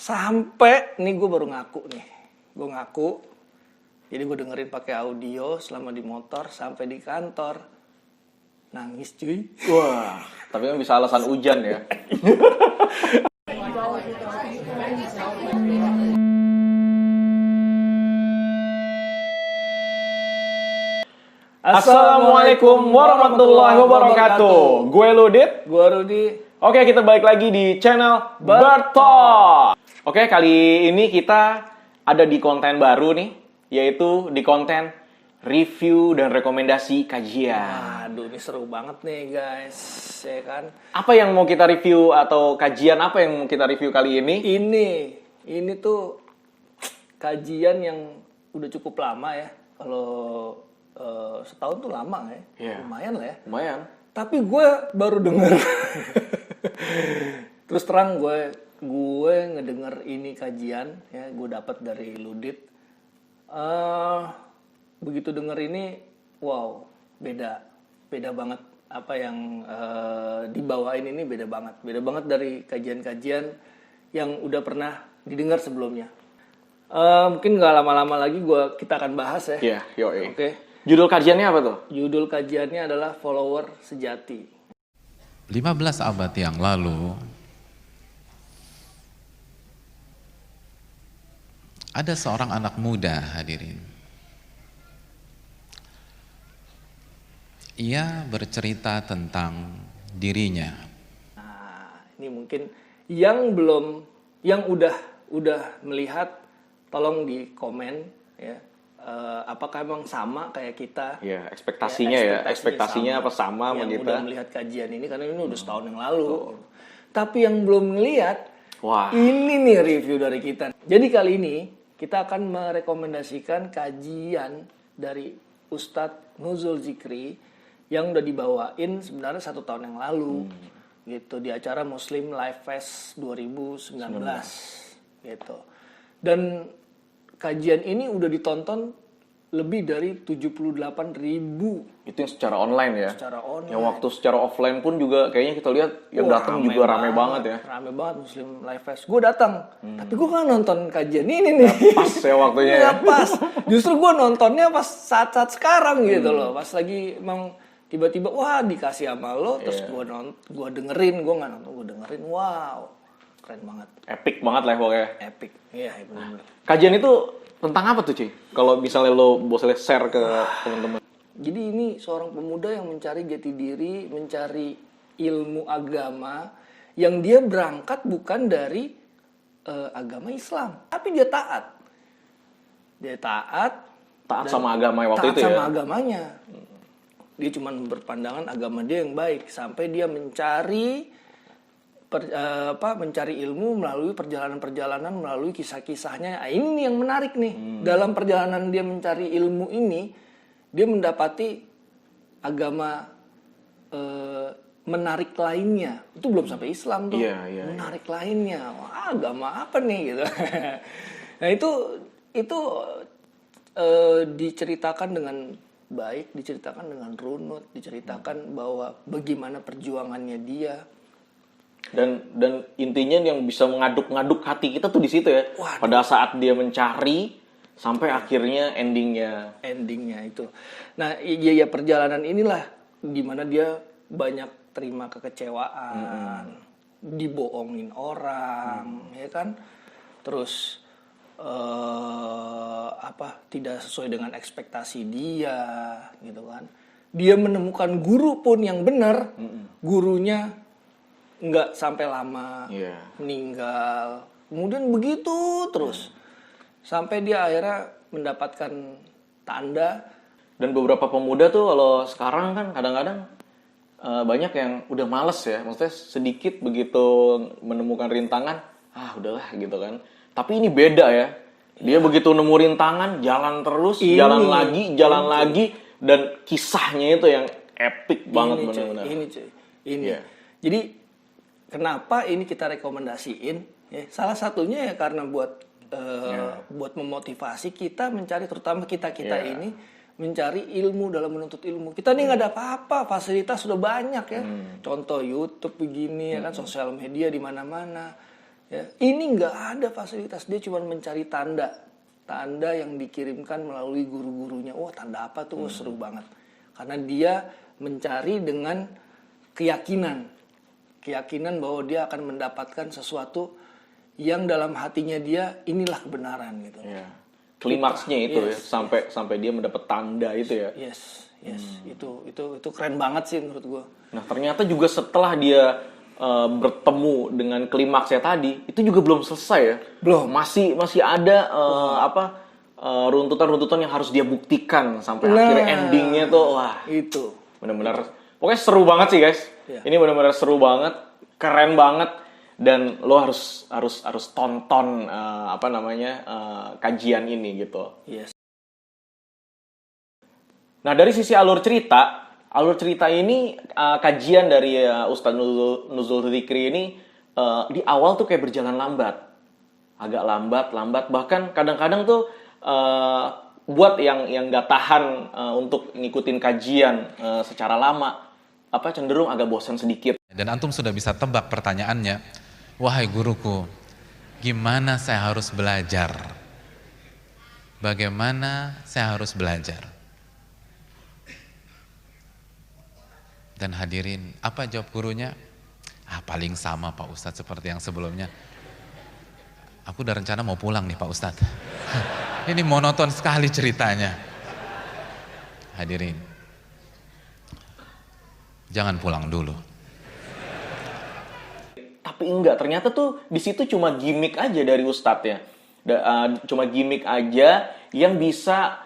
Sampai nih gue baru ngaku nih. Gue ngaku. Jadi gue dengerin pakai audio selama di motor sampai di kantor. Nangis cuy. Wah, tapi kan bisa alasan hujan ya. Assalamualaikum warahmatullahi wabarakatuh. Gue Ludit. Gue Rudi. Oke, kita balik lagi di channel Bird Talk. Oke, kali ini kita ada di konten baru nih, yaitu di konten review dan rekomendasi kajian. Aduh, ini seru banget nih guys, ya kan? Apa yang mau kita review atau kajian apa yang mau kita review kali ini? Ini tuh kajian yang udah cukup lama ya. Kalau setahun tuh lama ya, lumayan lah ya. Lumayan. Tapi gue baru denger. Terus terang gue ngedenger ini kajian ya, gue dapat dari Ludit. Begitu denger ini, wow, beda banget. Apa yang dibawain ini beda banget dari kajian-kajian yang udah pernah didengar sebelumnya. Mungkin nggak lama-lama lagi kita akan bahas ya. Iya, yoi. Oke. Judul kajiannya apa tuh? Judul kajiannya adalah Follower Sejati. 15 abad yang lalu, ada seorang anak muda hadirin. Ia bercerita tentang dirinya. Nah, ini mungkin yang udah melihat, tolong di komen ya. Apakah emang sama kayak kita? Ya, ekspektasinya apa sama sama yang kita? udah melihat kajian ini, karena ini udah setahun yang lalu. Tapi yang belum ngelihat, wah, ini nih review dari kita. Jadi kali ini kita akan merekomendasikan kajian dari Ustadz Nuzul Zikri yang udah dibawain sebenarnya 1 tahun yang lalu, gitu, di acara Muslim Live Fest 2019, gitu. Dan kajian ini udah ditonton lebih dari 78.000. itu yang secara online ya. Secara online. Yang waktu secara offline pun juga kayaknya kita lihat yang datang juga rame banget ya. Rame banget Muslim Live Fest. Gue datang, tapi gue kan nonton kajian ini nih. Pas ya waktunya. Nggak pas. Justru gue nontonnya pas saat-saat sekarang gitu loh. Pas lagi emang tiba-tiba wah dikasih sama lo, terus gue dengerin, gue nggak nonton, gue dengerin, wow, keren banget. Epic banget lah pokoknya. Epic, iya benar. Kajian itu tentang apa tuh, Ci? Kalau misalnya lo boleh share ke teman-teman. Jadi ini seorang pemuda yang mencari jati diri, mencari ilmu agama, yang dia berangkat bukan dari agama Islam, tapi dia taat. Dia taat Sama agama waktu itu ya? Taat sama agamanya. Dia cuma berpandangan agama dia yang baik, sampai dia mencari ilmu melalui perjalanan-perjalanan, melalui kisah-kisahnya. Nah, ini yang menarik nih. Dalam perjalanan dia mencari ilmu ini, dia mendapati agama menarik lainnya. Itu belum sampai Islam tuh. Menarik lainnya. Wah, agama apa nih gitu. Nah, itu diceritakan dengan baik, diceritakan dengan runut, diceritakan bahwa bagaimana perjuangannya dia. Dan intinya yang bisa mengaduk-ngaduk hati kita tuh di situ ya. Waduh. Pada saat dia mencari sampai akhirnya endingnya Itu. Nah, ya perjalanan inilah dimana dia banyak terima kekecewaan, dibohongin orang, ya kan? Terus tidak sesuai dengan ekspektasi dia, gitu kan? Dia menemukan guru pun yang benar, gurunya nggak sampai lama meninggal, kemudian begitu terus sampai dia akhirnya mendapatkan tanda. Dan beberapa pemuda tuh kalau sekarang kan kadang-kadang banyak yang udah males ya, maksudnya sedikit begitu menemukan rintangan, udahlah gitu kan. Tapi ini beda ya, dia begitu nemu rintangan jalan terus, jalan lagi, dan kisahnya itu yang epic banget benar-benar. Ini. Jadi kenapa ini kita rekomendasiin? Ya, salah satunya ya karena buat memotivasi kita mencari, terutama kita ini mencari ilmu dalam menuntut ilmu. Kita nih nggak ada apa-apa, fasilitas sudah banyak ya. Contoh YouTube begini ya kan, sosial media di mana-mana. Ya, ini nggak ada fasilitas, dia cuma mencari tanda yang dikirimkan melalui guru-gurunya. Wah, tanda apa tuh? Wah, seru banget. Karena dia mencari dengan keyakinan bahwa dia akan mendapatkan sesuatu yang dalam hatinya dia inilah kebenaran gitu. Ya. Klimaksnya itu ya, sampai dia mendapat tanda itu ya. Yes. Itu keren banget sih menurut gue. Nah, ternyata juga setelah dia bertemu dengan klimaksnya tadi, itu juga belum selesai ya. Belum. Masih ada runtutan-runtutan yang harus dia buktikan sampai akhirnya endingnya tuh wah. Itu. Benar-benar pokoknya seru banget sih, guys. Ya. Ini benar-benar seru banget, keren banget dan lo harus tonton kajian ini gitu. Yes. Nah, dari sisi alur cerita ini kajian dari Ustadz Nuzul Dzikri ini di awal tuh kayak berjalan lambat. Agak lambat, bahkan kadang-kadang tuh buat yang nggak tahan untuk ngikutin kajian secara lama, cenderung agak bosan sedikit. Dan antum sudah bisa tebak pertanyaannya, wahai guruku, gimana saya harus belajar? Bagaimana saya harus belajar? Dan hadirin, apa jawab gurunya? Paling sama Pak Ustadz seperti yang sebelumnya. Aku udah rencana mau pulang nih Pak Ustadz. Ini monoton sekali ceritanya. Hadirin, jangan pulang dulu. Tapi enggak, ternyata tuh di situ cuma gimmick aja dari Ustadznya. Cuma gimmick aja yang bisa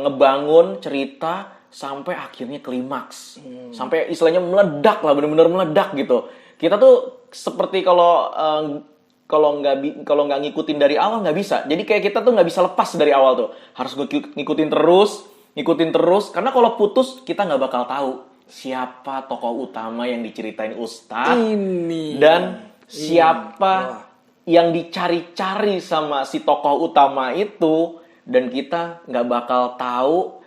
ngebangun cerita sampai akhirnya klimaks, sampai istilahnya meledak lah, benar-benar meledak gitu. Kita tuh seperti kalau nggak ngikutin dari awal nggak bisa. Jadi kayak kita tuh nggak bisa lepas dari awal tuh, harus ngikutin terus. Karena kalau putus kita nggak bakal tahu siapa tokoh utama yang diceritain Ustadz dan siapa yang dicari-cari sama si tokoh utama itu, dan kita nggak bakal tahu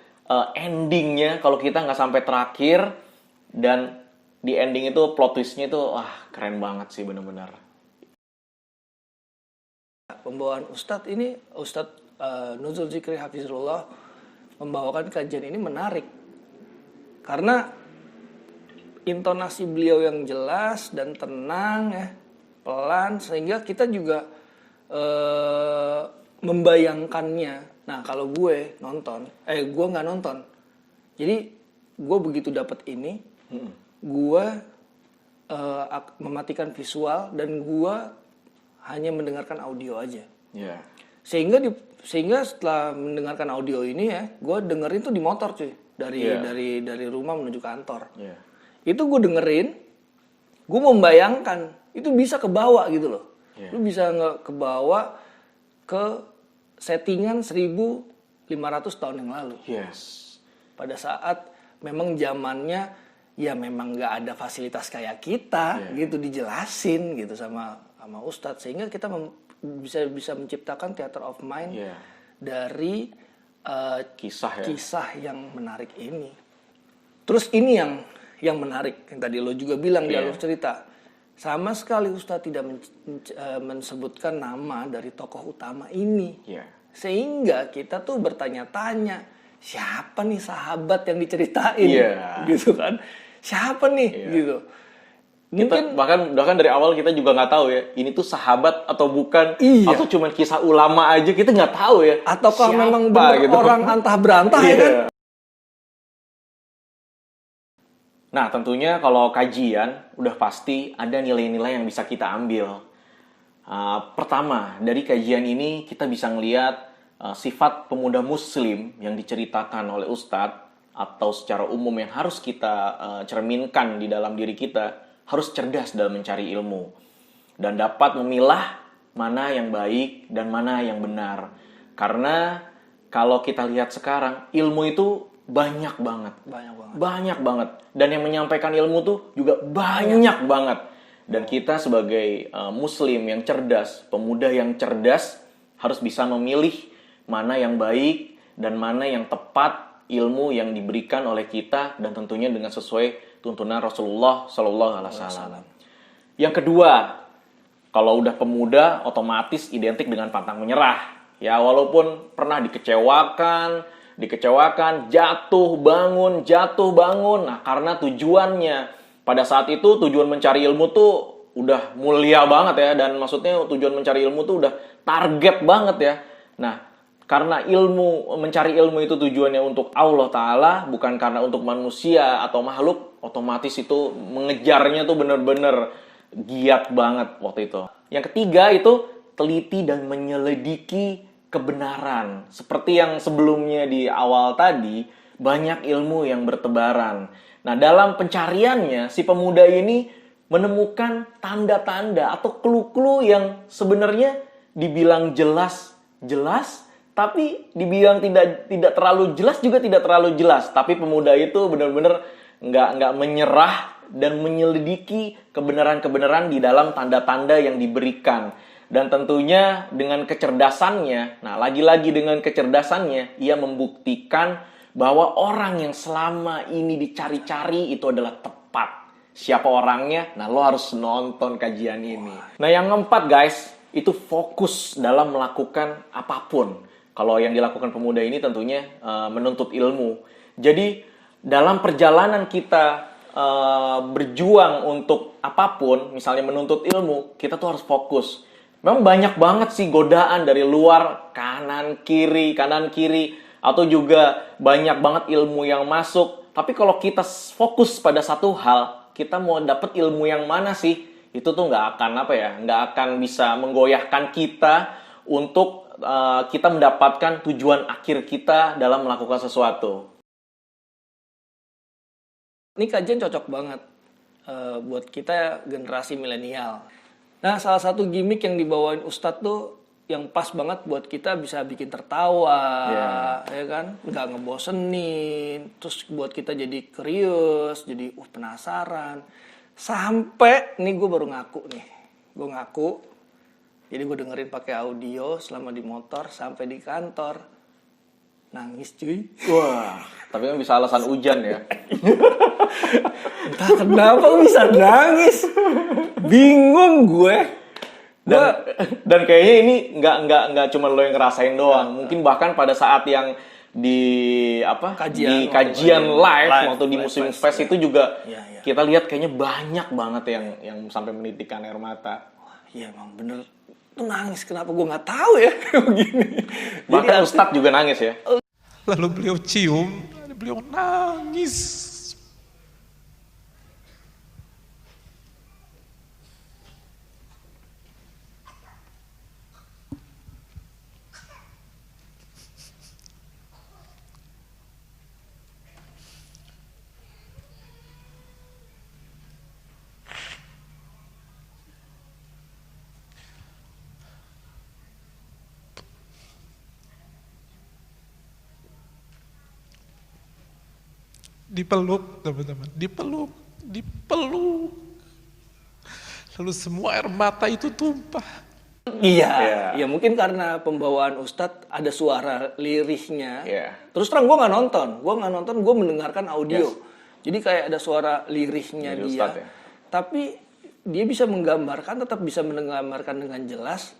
endingnya kalau kita nggak sampai terakhir. Dan di ending itu plot twistnya itu keren banget sih benar-benar. Pembawaan Ustadz ini, Ustadz Nuzul Dzikri Hafizullah membawakan kajian ini menarik karena intonasi beliau yang jelas dan tenang ya, pelan, sehingga kita juga membayangkannya. Nah, kalau gue nggak nonton. Jadi gue begitu dapat ini, gue mematikan visual dan gue hanya mendengarkan audio aja. Yeah. Sehingga setelah mendengarkan audio ini ya, gue dengerin tuh di motor cuy, dari rumah menuju kantor. Yeah. Itu gue dengerin, gue membayangkan itu bisa kebawa gitu loh. Yeah. Lu bisa kebawa ke settingan 1500 tahun yang lalu. Yes. Pada saat memang zamannya ya memang nggak ada fasilitas kayak kita gitu, dijelasin gitu sama Ustadz, sehingga kita bisa menciptakan theater of mind dari kisah yang menarik ini. Terus ini yang menarik yang tadi lo juga bilang di alur cerita, sama sekali Ustadz tidak menyebutkan nama dari tokoh utama ini. Sehingga kita tuh bertanya-tanya, siapa nih sahabat yang diceritain gitu kan, siapa nih gitu. Mungkin kita bahkan dari awal kita juga nggak tahu ya, ini tuh sahabat atau bukan, atau cuma kisah ulama aja, kita nggak tahu ya, ataukah siapa, memang benar gitu, orang antah berantah ya kan. Nah, tentunya kalau kajian udah pasti ada nilai-nilai yang bisa kita ambil. Pertama, dari kajian ini kita bisa ngelihat sifat pemuda muslim yang diceritakan oleh Ustadz, atau secara umum yang harus kita cerminkan di dalam diri kita, harus cerdas dalam mencari ilmu dan dapat memilah mana yang baik dan mana yang benar. Karena kalau kita lihat sekarang, ilmu itu banyak banget. Dan yang menyampaikan ilmu tuh juga banyak banget. Dan kita sebagai muslim yang cerdas, pemuda yang cerdas, harus bisa memilih mana yang baik dan mana yang tepat ilmu yang diberikan oleh kita, dan tentunya dengan sesuai tuntunan Rasulullah Sallallahu Alaihi Wasallam. Yang kedua, Kalau udah pemuda, otomatis identik dengan pantang menyerah. Ya, walaupun pernah dikecewakan, jatuh bangun. Nah, karena tujuannya pada saat itu tujuan mencari ilmu tuh udah mulia banget ya, dan maksudnya tujuan mencari ilmu tuh udah target banget ya. Nah, karena mencari ilmu itu tujuannya untuk Allah Ta'ala, bukan karena untuk manusia atau makhluk, otomatis itu mengejarnya tuh bener-bener giat banget waktu itu. Yang ketiga itu teliti dan menyelidiki kebenaran. Seperti yang sebelumnya di awal tadi, banyak ilmu yang bertebaran. Nah, dalam pencariannya, si pemuda ini menemukan tanda-tanda atau clue-clue yang sebenarnya dibilang jelas, tapi dibilang tidak terlalu jelas juga tidak terlalu jelas. Tapi pemuda itu benar-benar nggak menyerah dan menyelidiki kebenaran-kebenaran di dalam tanda-tanda yang diberikan. Dan tentunya dengan kecerdasannya, nah lagi-lagi dengan kecerdasannya, ia membuktikan bahwa orang yang selama ini dicari-cari itu adalah tepat. Siapa orangnya? Nah, lo harus nonton kajian ini. Nah, yang keempat guys, itu fokus dalam melakukan apapun. Kalau yang dilakukan pemuda ini tentunya menuntut ilmu. Jadi, dalam perjalanan kita berjuang untuk apapun, misalnya menuntut ilmu, kita tuh harus fokus. Memang banyak banget sih godaan dari luar, kanan kiri, atau juga banyak banget ilmu yang masuk. Tapi kalau kita fokus pada satu hal, kita mau dapet ilmu yang mana sih? Itu tuh nggak akan bisa menggoyahkan kita untuk kita mendapatkan tujuan akhir kita dalam melakukan sesuatu. Ini kajian cocok banget buat kita generasi milenial. Nah, salah satu gimmick yang dibawain Ustadz tuh yang pas banget buat kita bisa bikin tertawa, ya kan? Nggak ngebosenin, terus buat kita jadi curious, jadi penasaran. Sampai, nih gue baru ngaku. Jadi gue dengerin pakai audio selama di motor sampai di kantor. Nangis cuy. Wah, tapi kan bisa alasan hujan ya. Entah kenapa bisa nangis. Bingung gue. Dan kayaknya ini nggak cuma lo yang ngerasain doang. Mungkin bahkan pada saat yang di kajian live waktu di musim fest itu juga kita lihat kayaknya banyak banget yang sampai menitikkan air mata. Wah, iya emang bener. Itu nangis, kenapa gue nggak tahu ya begini. Bahkan Ustadz juga nangis ya. Lalu beliau cium, beliau nangis. Dipeluk, teman-teman, dipeluk. Lalu semua air mata itu tumpah. Iya, ya mungkin karena pembawaan Ustadz ada suara lirihnya. Terus terang gue nggak nonton, gue mendengarkan audio. Jadi kayak ada suara lirihnya dia. Ustadz, ya? Tapi dia bisa tetap bisa menggambarkan dengan jelas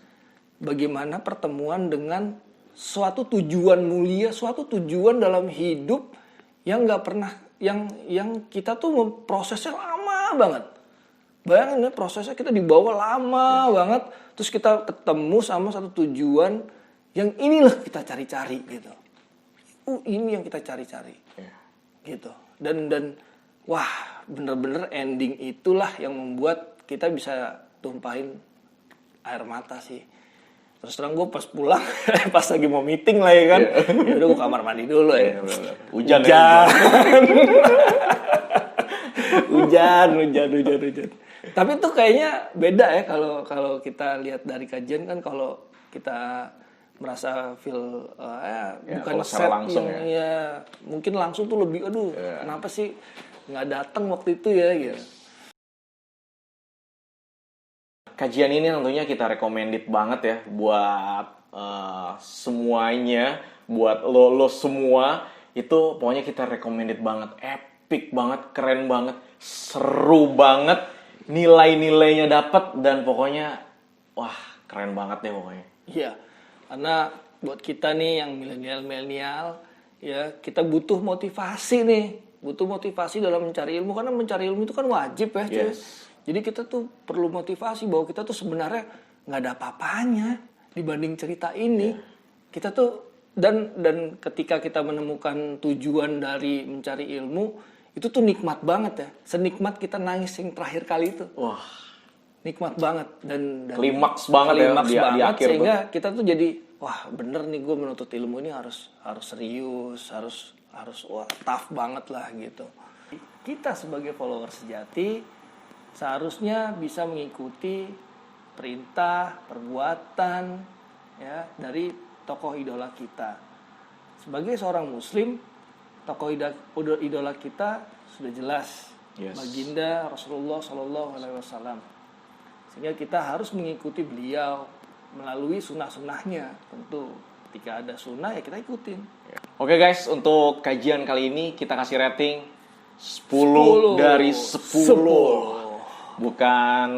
bagaimana pertemuan dengan suatu tujuan mulia, suatu tujuan dalam hidup yang nggak pernah, yang kita tuh prosesnya lama banget. Bayangin ya, prosesnya kita dibawa lama banget, terus kita ketemu sama satu tujuan yang inilah kita cari-cari gitu. Ini yang kita cari-cari, gitu. Dan wah, bener-bener ending itulah yang membuat kita bisa tumpahin air mata sih. Terus terang gue pas pulang, pas lagi mau meeting lah ya kan, ya udah gue kamar mandi dulu ya. Hujan. Hujan. Tapi tuh kayaknya beda ya kalau kita lihat dari kajian kan, kalau kita merasa feel bukan set langsung ya. Mungkin langsung tuh lebih kenapa sih nggak datang waktu itu ya gitu. Kajian ini tentunya kita recommended banget ya buat semuanya, buat lo semua. Itu pokoknya kita recommended banget, epic banget, keren banget, seru banget, nilai-nilainya dapat, dan pokoknya wah keren banget deh pokoknya. Iya, karena buat kita nih yang milenial, ya kita butuh motivasi nih, butuh motivasi dalam mencari ilmu, karena mencari ilmu itu kan wajib ya, cuy. Yes. Jadi kita tuh perlu motivasi bahwa kita tuh sebenarnya nggak ada apa-apanya dibanding cerita ini. Kita tuh dan ketika kita menemukan tujuan dari mencari ilmu, itu tuh nikmat banget ya, senikmat kita nangis yang terakhir kali itu. Wah, Nikmat banget dan klimaks banget ya klimaks di banget, akhir sehingga kita tuh jadi wah bener nih gue menuntut ilmu ini harus serius, harus wah tough banget lah gitu. Kita sebagai follower sejati seharusnya bisa mengikuti perintah, perbuatan ya dari tokoh idola kita. Sebagai seorang muslim, tokoh idola kita sudah jelas, Yes. baginda Rasulullah SAW. Sehingga kita harus mengikuti beliau melalui sunnah-sunnahnya. Tentu ketika ada sunnah ya kita ikutin. Oke guys, untuk kajian kali ini kita kasih rating 10 dari 10. Bukan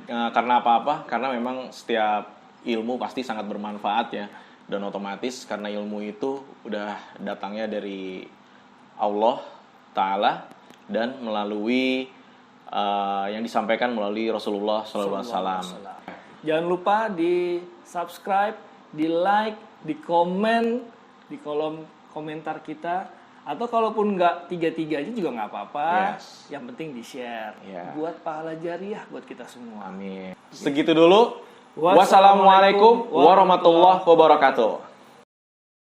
karena apa-apa, karena memang setiap ilmu pasti sangat bermanfaat ya. Dan otomatis karena ilmu itu udah datangnya dari Allah Ta'ala dan melalui yang disampaikan melalui Rasulullah SAW. Jangan lupa di subscribe, di like, di komen di kolom komentar kita, atau kalaupun nggak tiga-tiganya juga nggak apa-apa. Yes. Yang penting di share Yeah. buat pahala jariah buat kita semua. Amin. Segitu dulu. Wassalamualaikum warahmatullahi wabarakatuh.